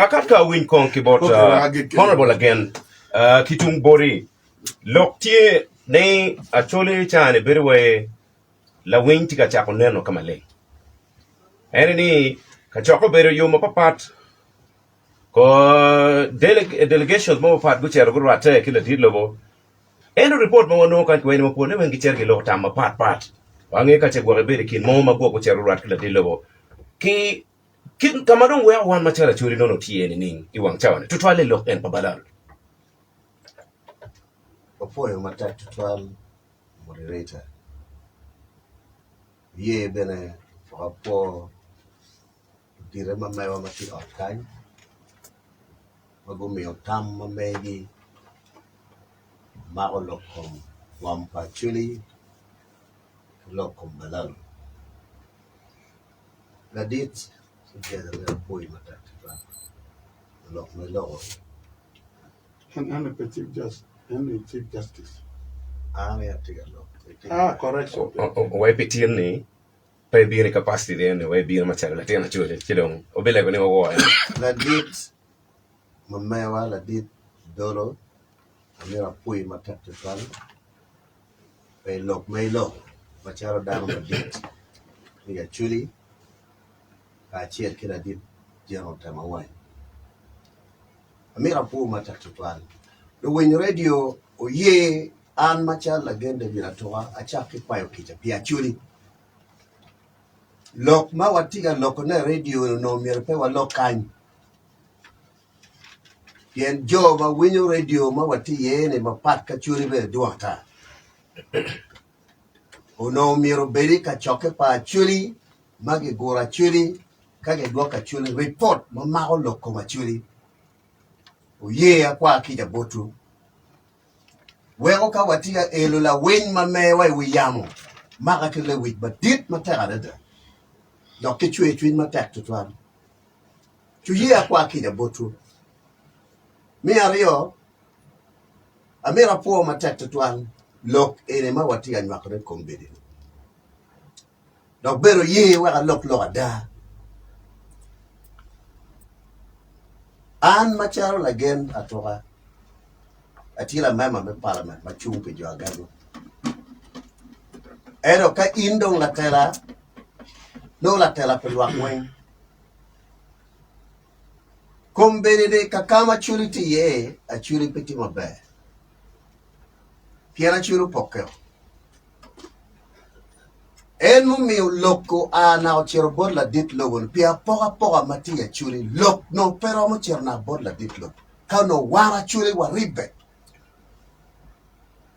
Akatka win konki bot honorable again. Kitung bori. Loktie ne Acholi chane beriwe la win tika chakoneno kamale. Eni kachoko beri yo mapapat. Ko delegations mo pat guchero gurwate kila tidlobo. Eno report mo no kan kweni mo pone wengi cherki lo tama pat. Wange ka chegwa beri kin mo magwo guchero rat kila tidlobo. Ki kin kamadong we wan machara churi no tie ni ning iwang chawane. Tutwale lo en pa Balaalo. Opo mata tutwal moderator. Ye bene for dire mamay wa mati otkan. Magumi otam mamegi maolokom wampa chuli lokom Balaalo. Ladit together with boy mata tutwal. Lok me lo. And the Chief Justice. Ami atiga lo. Correction. Wai pitin ni pa bi ni capacity den wai bi machara la tena churi chidong obele ko ni wo. Ladit mamewa ladit dolo amira pui mata tutwal. Pe lok me lo. Macharo dano ladit. Niga chuli ka chier kila dit jero tamawai. Amira pu mata tutwal. The win radio o ye an macha lagende vinatoa achaki payo kicha pia chuli. Lok ma watiga lok na radio no mirpe wa lokany. Yen jo ma winyo radio ma wati ye ne mapat ka chuli be duata. Uno miro beri ka choke pa chuli magi gora chuli kage duaka chuli report ma mao loko ma chuli. O ye akwa kija botu. Wego ka watia elo la win mamewa wiyamo. Maka kile wit but dit matera dada. Doke chue twin matek tutwan. Chuye akwa kija botu. Mi ario amira po matek tutwan lok ene ma watia nyakore kombedi. Dok bero ye waka lok ada. An macharo Lagen Atuka. Atila mama me parliament machung pe jo agado. Ero ka indong la tela no la tela pe wakwen. Kombere de kakama chuli ti ye a chuli peti mabe. Piana chulu pokeo. Enu mi loko a na ochero bod la dit logon pia poka mati ya chuli lok no pero mo chero na bod la dit lok. Kano wara chuli wa ribe.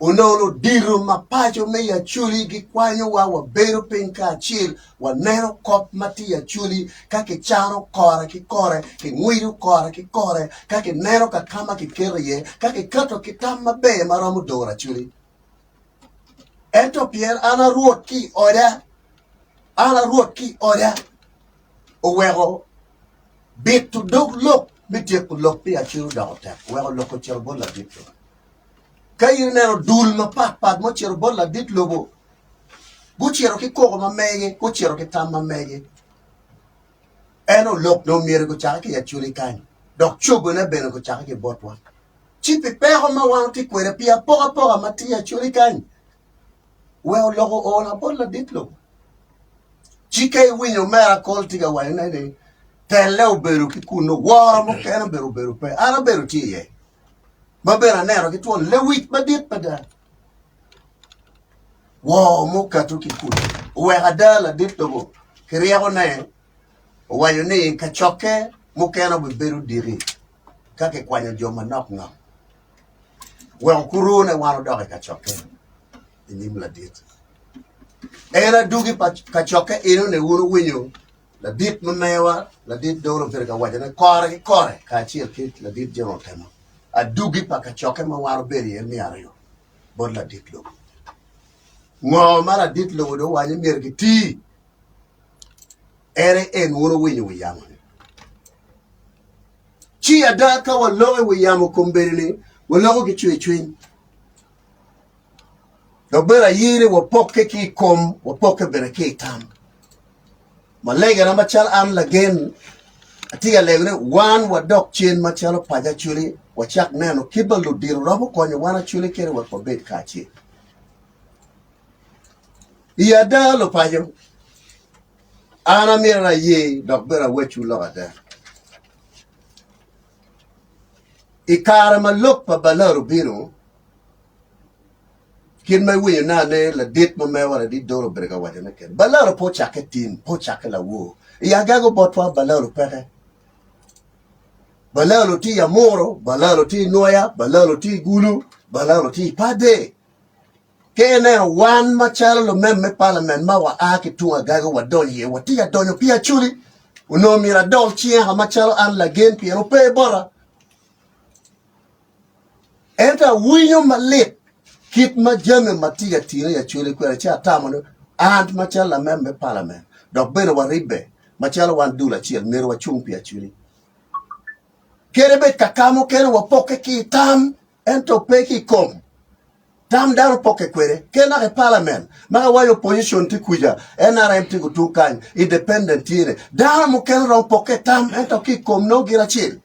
Unolo diru mapacho me ya chuli gikwanyo wa bero pinka chil wa nero kop mati ya chuli kake chano kore ki kore ki ngwiru kore ki kore kake nero kakama ki kereye kake kato kitama be maramu dora chuli. Eto Pierre ana ruot ki oda owego bit to dog look bitie ku lok pi achiru da hotel wego loko chero bola ditlo kayir nero dul ma pat mo chero bola ditlo bo guchero ki koko ma mege guchero ki tam ma mege eno lok no mire go chaka ki achuri kan dok chugo ne beno go chaka ki botwa chipi pero ma wanti kwere pia poka ma ti achuri kan wego loko ona bola ditlo chike winyo mera call tiga wa ne tele oberu ki kuno wara mo kena beru pe ana beru ti ye ma bera nero ki tuon le wit badit pada wo mo katu ki kuno we hadala dit lobo kriya ko ne wa yo ne ka choke mo kena beru diri ka ke kwanya joma nok ngam we kuru ne waro do ka choke ni mla dit era dugi pa ka choke ino ne wuro winyo la dit mewa la dit doro perga wajana kore ka chiel kit la dit jeno tema a dugi pa ka choke ma waro beri e mi ario bod la dit lo ngo mara dit lo do wanya mergi ti ere en wuro winyo wiyamo chi ada ka wa lowe wiyamo komberi ni wa logo ki chwe do bera yire wa poke ki kom wa poke bere ki tam malega na machal am Lagen Tiga legre one wa dok chain machalo paja chuli wa chak neno kibalu dir robo konyo wana chuli kere wa pobet kachi. Iya da lo pajo. Ana mira ye dok bera wechu lo ada. Ikara ma look pa Balaalo bino. Kin mai wi na ne la dit ma me wala dit doro berga waja na ken. Balaalo po chake tin, po chake la wo. Iya gago Batwa Balaalo peke. Balaalo ti ya moro, Balaalo ti noya, Balaalo ti gulu, Balaalo ti pade. Kene wan machalo lo meme parliament ma wa aki tunga gago wa donye wa ti ya donyo pia chuli. Uno mira dol chia ha machalo an Lagen pia no pe bora. Enta winyo malit kit ma jame matiga tire ya chuli kwere cha tamono and machalo la meme parliament. Dok beno wa ribe machalo wan dula chiel mero wa chung pia chuli. Kere bet kakamo kere wa poke ki tam ento peki kom. Tam daro poke kwere kena ke parliament maka wayo opposition ti kuja NRM ti kutukan independent tire daro mo kene ro poke tam ento ki kom no gira chiel.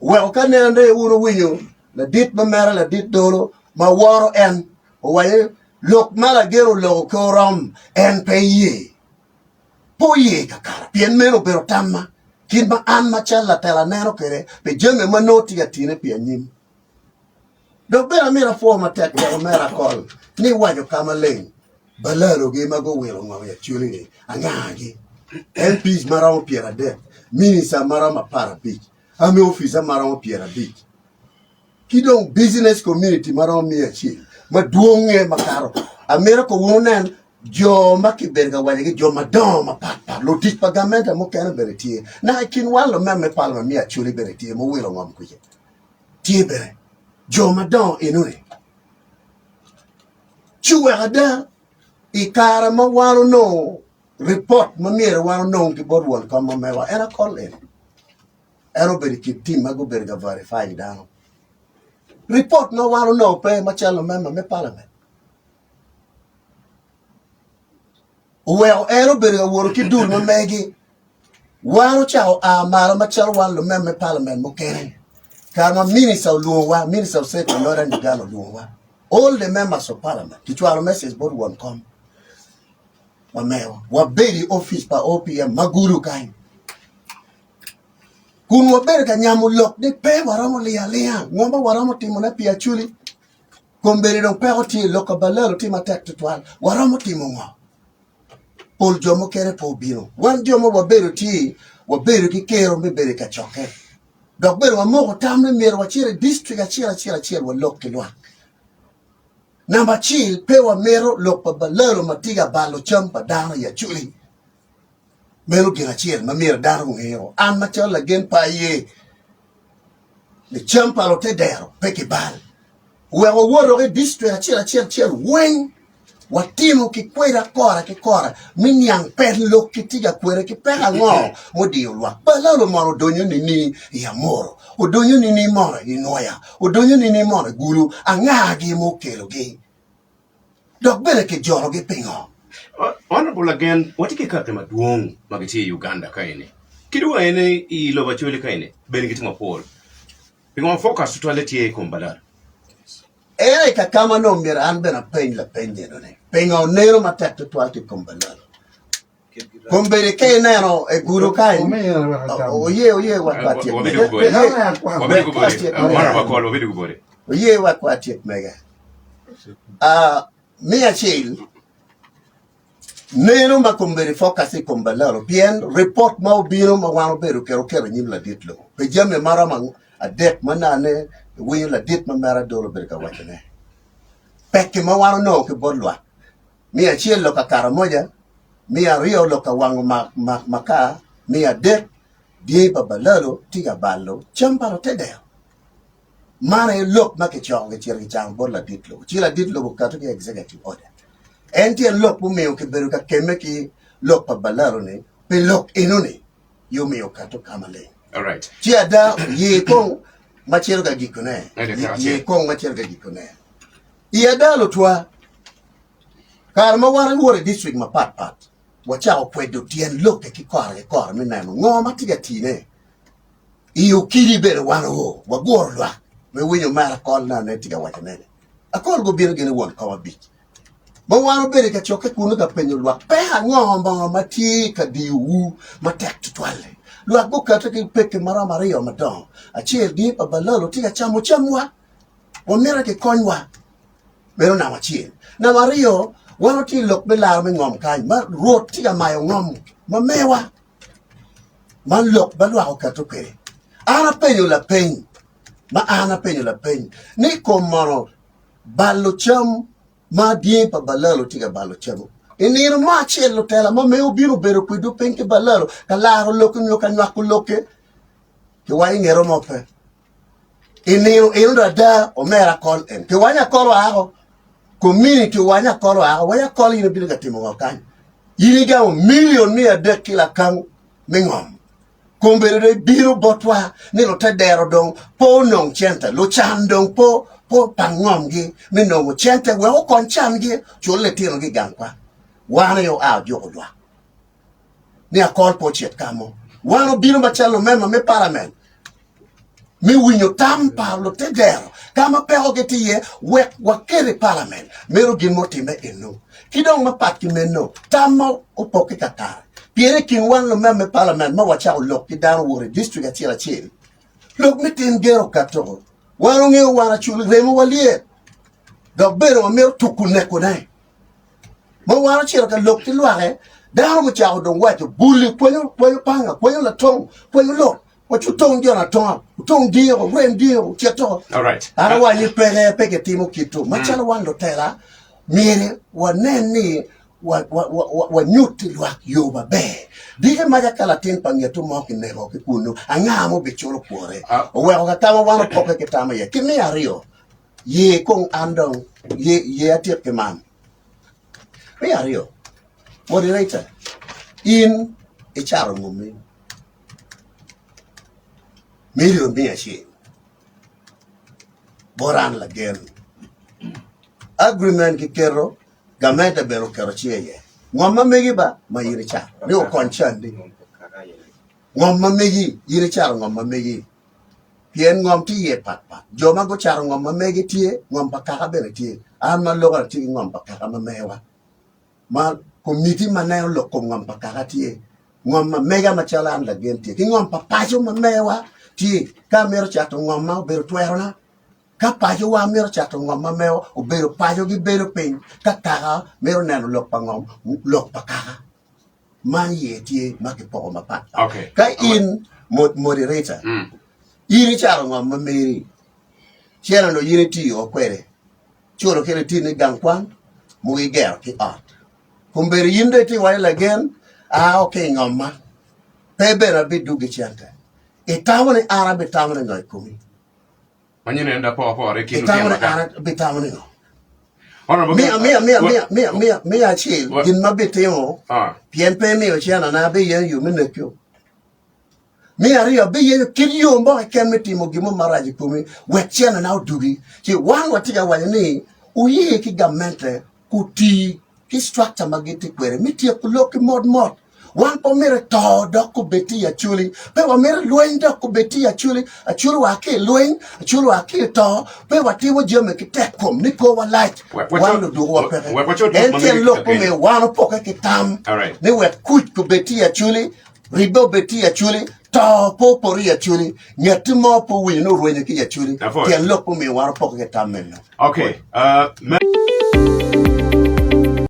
Well kane ande uro winyo la dit ma mera la dit dolo ma woro en waye lok mala gero lo ko rom en peye. Po ye kakara pien meno pero tamma kin ma an machalla tela nero kere pe jeme manoti ya tine pia nyim. Do bera mera fo ma tek ya mera kol ni wajo kama leng Balaalo ge mago welo ngwa ya chuli angaji MPs maramo piera de minister marama para bich ame officer maramo piera bich kidong business community maramo mi achi maduonge makaro amera ko wonen jo makiberga wajege jo madoma papa lo dik pagamenta mo kana beretie na kin walo meme palma mi achuli beretie mo welo ngam kuje tie bere jo madon inune chuwe ada ikara ma wano no report ma mere wano no ki bod won kama mewa era call in ero beri ki team mago berga verify down report no wano no pe machalo meme me parliament. Well, ero berga woro ki dul ma megi wano chao a mara machalo wano meme parliament mo kere karma minister luwa minister of state Northern Uganda luwa all the members of parliament kichwaro message board won come wamewa waberi office pa OPM maguru kain kun waberi ka nyamu lok de pe waramo lia ngomba waramo timo na pia chuli komberi don pe oti loka Balaalo tima tek tutwal waramo timo ngo pol jomo kere po bino wan jomo waberi ki kero me beri ka choke dok beri wa moko tamne mero wa chire district achira wa lok kilwa namba chil pewa mero lokpa Balaalo matiga balo champa dano ya chuli mero gina chiel ma mero dano ngero an machal Lagen pa ye le champa lo te dero peki bal wewa woro ge district achira wen watimo ki kwera kora minyang per lok kitiga kwera ki pega ngo modi ulwa Balaalo moro donyo nini ya moro o donyo nini moro inoya o donyo nini moro gulu angagi mo kelo ge dok bele ke joro ge pingo. Honorable again, what you cut them at wong magati Uganda kaine. Kidu ene I lova chuli kaine. Benefit ma Paul. Pingo focus to let ye kom Balaalo. Ere ka kama no mira an bena pen la pen de ne. Pingo nero matek to twalti kom Balaalo. Kombere ke nero e guru kai. Oye wakwati. Oye wakwati mega. Mia chil nero ma kombere focus kom Balaalo bien report ma obino ma wano beru kero nyim la ditlo. Pe jame mara ma adek manane we la dit ma mara dolo berka wachane. Peke ma wano no ke bodlwa. Mia chil lo ka kara moja mia rio lo ka wango maka mia dek die ba Balaalo tiga ballo chambalo tedeo. Mane look make chong ke chiri chang bod la ditlo. Chila ditlo ka to executive order. Enti look bu meo ke beru ka keme ki look pa Balaalo ne pe look inune yo meo ka to kamale. All right. Chia da ye kong machero ga gikone. Ye kong machero ga gikone. Iya da lo twa karma wara wore district ma pat. Wacha kwedo tien look ki kor mi na ngo ma tiga tine iyo kiri bere wano wa gor lwa me winyo mara kol na ne tiga wacha nene akol go biro gene won kawa bich ba wano bere ka choke kunu ka penyo lwa pe ngo mba ma ti ka di wu ma tek twale lwa go ka te peke mara mario madon achiel di pa balalo tiga chamwa o mera ke konwa bero na wachiel na mario wano ti lok bela me ngom kan ma rot ti ga mayo ngom ma mewa man lok balwa ko to kere ana penyo la pen ma ana penyo la pen ni ko maro ballo cham ma die pa balalo ti ga ballo cham ini no ma chello tela ma me obiro bero ku do pen ke balalo kala ro lok nyo kan wa ku loke ke wa ngero mo pe ini no da o mera kon en ke wa nya koro aho community wanya koro wanya kolo yini bilga timo wakan yini ga million mi ade kila kan mingom kombere biro botwa ni lo tedero dong po nong chente lo chan dong po pangom gi mi no chente we o kon chan gi chole tino gi gankwa wana yo a jogwa ni akol po chet kamo wana biro machalo mema me parament mi winyo tam Pablo tedero kama pego ke tiye we wakere parliament mero gin motime eno kidong mapat ki menno tamo opoke katar piere kin wan lo meme parliament ma wacha lok ki dan wore district atira chil lok mitin gero kato wanu nge wana chul remo walie dok bero mero tukune kunai ma wana chira ka lok ti lware dan mo cha dong wacho bulli kwenyo panga kwenyo la tong kwenyo lok what you don't get a tongue, don't deal, when deal, cheto. All right. I want you pege timo kito. Machala wando tela, mire, waneni, wa nyuti lwak yoba be. Dige maja kala tin pangya tu moki nebo ki kunu, angamo bicholo pore. Owe wakatama wano poke kitama ye. Kimi ario, ye kong andong, ye atiep ke mam. Mi ario, moderator, in icharo mumi. Million be a shame. Boran Lagen. Agreement kikero, gameta bero kerochie. Ngoma megiba, ma yiricha. No conchandi. Ngoma megi, yiricha ngoma megi. Pien ngom ti ye pat. Joma go char ngoma megi tie, ngom pakaka bere tie. Ama loga ti ngom pakaka mamewa. Ma committee maneo loko ngom pakaka tie. Ngoma mega machala an Lagen tie. Ngom papacho mamewa. Ti ka mero chato ngoma bero twerona ka pajo wa mero chato ngoma meo o bero pajo gi bero pin ka kara mero nano lok pangom lok pakara man ye ti ma ke po ma pa okay ka in moderator yiri charo ngoma meri chera no yiri ti o kwere choro kere ti ni gankwan mu gi ger ki art kumbere yinde ti wa Lagen okay ngoma pebera bidu gi chanta Itawani Arab itawani ngai kumi. Manyine enda po rekinu. Itawani Arab itawani no. Honorable. Mia chill. Gin mabitemo. Pien pe mi ochiana na be yen yu minekyo. Mia rio be yen kiriyo mbo kemeti mo gimo maraji kumi. Wechiana na udugi. Chi wan watiga wanyani uye ki gamente kuti ki structure magiti kwere. Miti ya kuloki mod. Wan po mere to doko beti Acholi. Pe wa mere luen doko beti Acholi. Acholi wake luen. Acholi wake to. Pe watiwo jeme ki tekom. Niko wa light. Wano dugo wa pere. Ente loko me wano poke ki tam. Ni we kuch ko beti Acholi. Ribo beti Acholi. To po pori Acholi. Nyati mo po wino ruenye ki Acholi. Tien loko me wano poke ki tam meno. Okay.